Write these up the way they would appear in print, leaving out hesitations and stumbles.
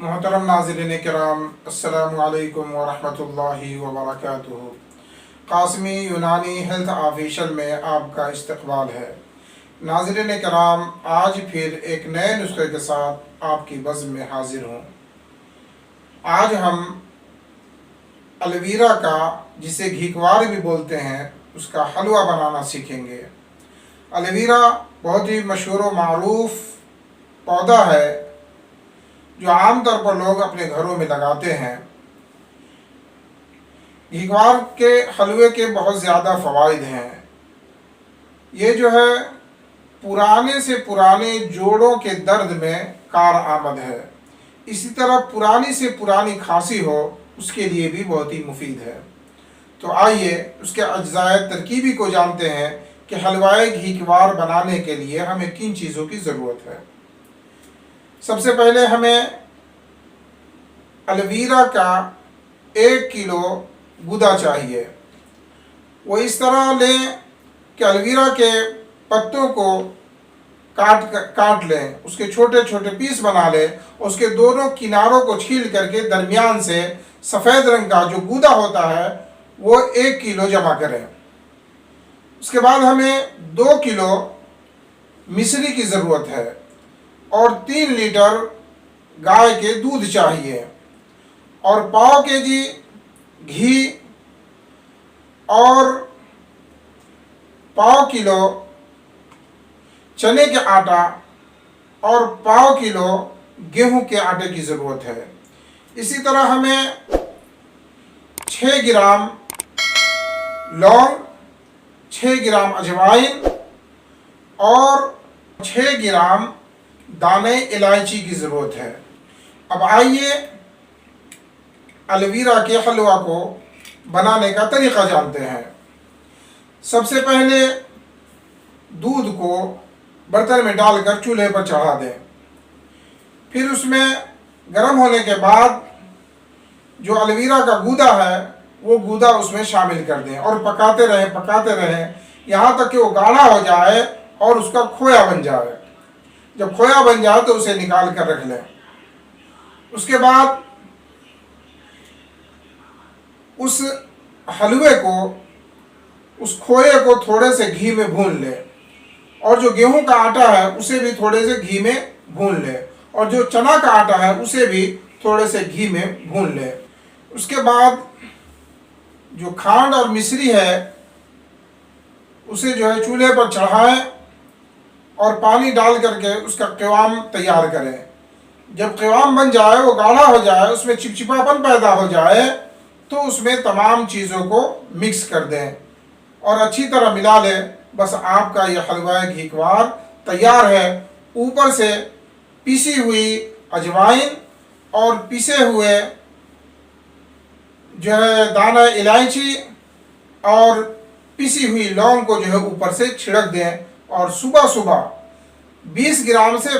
मोहतरम नाज़रीन किराम, अस्सलामु अलैकुम व रहमतुल्लाहि व बरकातुहू। कासमी यूनानी हेल्थ ऑफिशियल में आपका इस्तकबाल है। नाज़रीन किराम, आज फिर एक नए नुस्खे के साथ आपकी बज़्म में हाजिर हूँ। आज हम एलोवेरा का, जिसे घीकवार भी बोलते हैं, उसका हलवा बनाना सीखेंगे। एलोवेरा बहुत ही मशहूर व मारूफ पौधा है जो आमतौर पर लोग अपने घरों में लगाते हैं। घीकवार के हलवे के बहुत ज़्यादा फ़वाइद हैं। ये जो है पुराने से पुराने जोड़ों के दर्द में कारआमद है। इसी तरह पुरानी से पुरानी खांसी हो उसके लिए भी बहुत ही मुफीद है। तो आइए उसके अज्जाए तरकीबी को जानते हैं कि हलवाए घीकवार बनाने के लिए हमें किन चीज़ों की ज़रूरत है। सबसे पहले हमें एलोवेरा का 1 किलो गूदा चाहिए। वो इस तरह लें कि एलोवेरा के पत्तों को काट लें, उसके छोटे छोटे पीस बना लें, उसके दोनों किनारों को छील करके दरमियान से सफ़ेद रंग का जो गूदा होता है वो 1 किलो जमा करें। उसके बाद हमें 2 किलो मिश्री की ज़रूरत है और 3 लीटर गाय के दूध चाहिए और पाव केजी घी और पाव किलो चने के आटा और पाव किलो गेहूं के आटे की ज़रूरत है। इसी तरह हमें 6 ग्राम लौंग, 6 ग्राम अजवाइन और 6 ग्राम दाने इलायची की ज़रूरत है। अब आइए एलोवेरा के हलवा को बनाने का तरीक़ा जानते हैं। सबसे पहले दूध को बर्तन में डालकर चूल्हे पर चढ़ा दें। फिर उसमें गर्म होने के बाद जो एलोवेरा का गूदा है वो गूदा उसमें शामिल कर दें और पकाते रहें यहाँ तक कि वो गाढ़ा हो जाए और उसका खोया बन जाए। जब खोया बन जाए तो उसे निकाल कर रख लें। उसके बाद उस हलवे को, उस खोए को थोड़े से घी में भून लें और जो गेहूं का आटा है उसे भी थोड़े से घी में भून लें और जो चना का आटा है उसे भी थोड़े से घी में भून लें। उसके बाद जो खांड और मिश्री है उसे जो है चूल्हे पर चढ़ाएं और पानी डाल करके उसका क़िवाम तैयार करें। जब क़िवाम बन जाए, वो गाढ़ा हो जाए, उसमें चिपचिपापन पैदा हो जाए तो उसमें तमाम चीज़ों को मिक्स कर दें और अच्छी तरह मिला लें। बस आपका यह हलवा घीकवार तैयार है। ऊपर से पीसी हुई अजवाइन और पिसे हुए जो है दाना इलायची और पिसी हुई लौंग को जो है ऊपर से छिड़क दें और सुबह सुबह 20 ग्राम से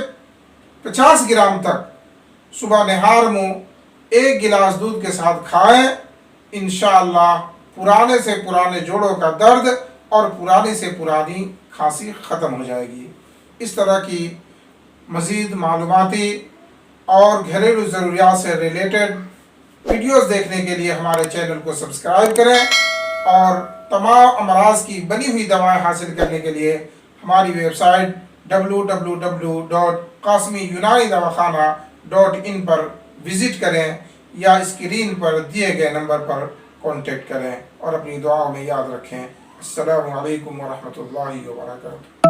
50 ग्राम तक सुबह निहार मुँह 1 गिलास दूध के साथ खाएं। इंशाअल्लाह पुराने से पुराने जोड़ों का दर्द और पुरानी से पुरानी खांसी ख़त्म हो जाएगी। इस तरह की मज़ीद मालूमाती और घरेलू ज़रूरियात से रिलेटेड वीडियोस देखने के लिए हमारे चैनल को सब्सक्राइब करें और तमाम अमराज की बनी हुई दवाएं हासिल करने के लिए हमारी वेबसाइट www.kasmiyunanidawakana.in पर विज़िट करें या स्क्रीन पर दिए गए नंबर पर कांटेक्ट करें और अपनी दुआओं में याद रखें। अस्सलामु अलैकुम व रहमतुल्लाहि व बरकातुहू।